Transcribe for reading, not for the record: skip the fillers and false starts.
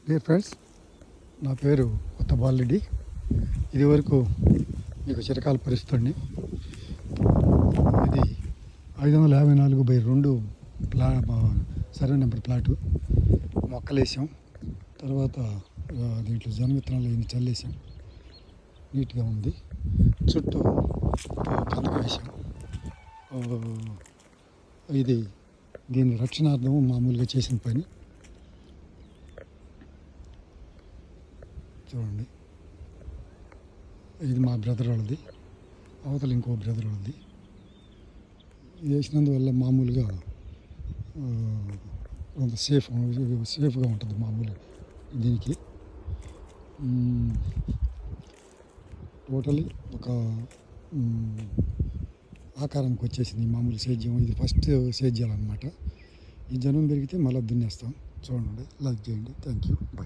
Dear friends, నా పేరు కొత్త బాలరెడ్డి. ఇదివరకు మీకు చిరకాల పరిస్థితుడిని. ఇది 554/2 సర్వే నెంబర్ ప్లాటు. మొక్కలేసాం, తర్వాత దీంట్లో జన విత్తనాలు ఇన్ని చల్లేసాం. నీట్గా ఉంది. చుట్టూ కనక వేసాం. ఇది దీని రక్షణార్థం మామూలుగా చేసిన పని. చూడండి, ఇది మా బ్రదర్ వాళ్ళది, అవతల ఇంకో బ్రదర్ వాళ్ళది. ఇది వేసినందువల్ల మామూలుగా కొంత సేఫ్గా ఉంటుంది మామూలుగా దీనికి. టోటలీ ఒక ఆకారానికి వచ్చేసింది మామూలు సేద్యం. ఇది ఫస్ట్ సేద్యాలన్నమాట. ఈ జనం పెరిగితే మళ్ళీ దున్నేస్తాం. చూడండి, లైక్ చేయండి. Thank you, by.